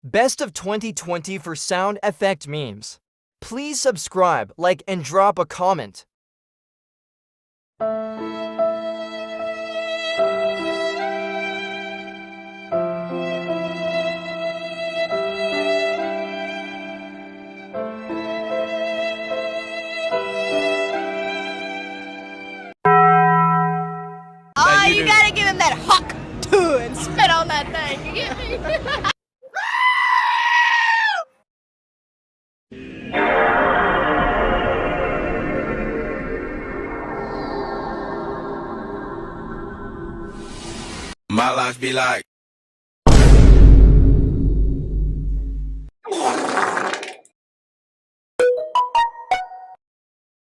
Best of 2020 for sound effect memes. Please subscribe, like, and drop a comment. Oh, you gotta give him that huck too and spit on that thing. You get me? My life be like.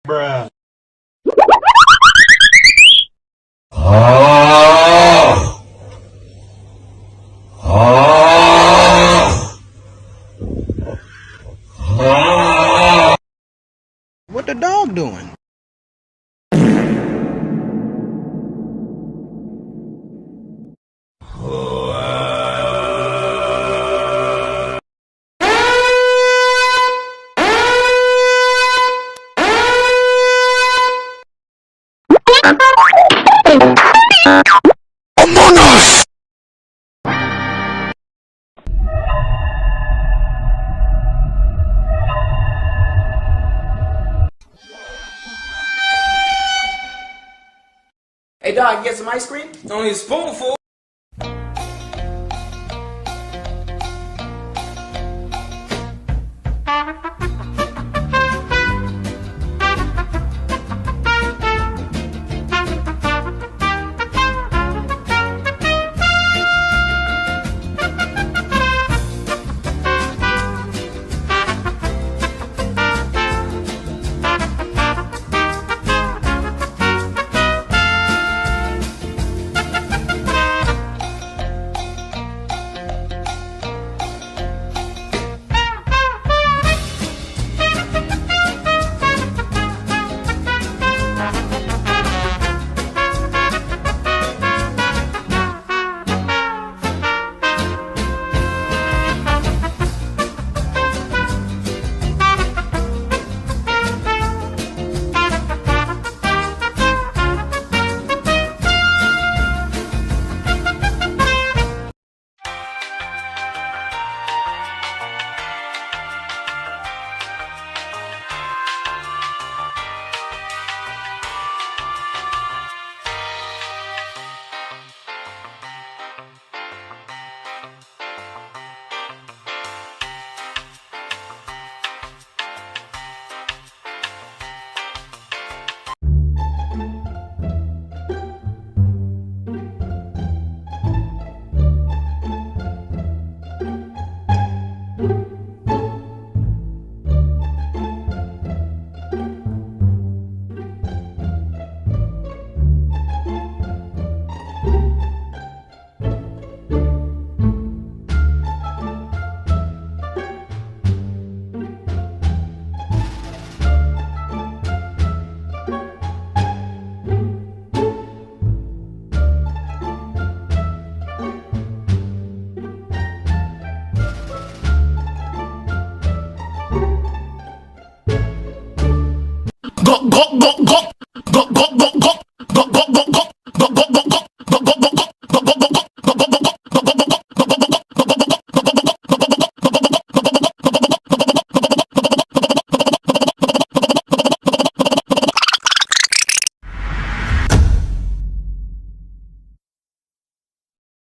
Bruh. What the dog doing? Among Us! Hey dog, you get some ice cream? Only a spoonful.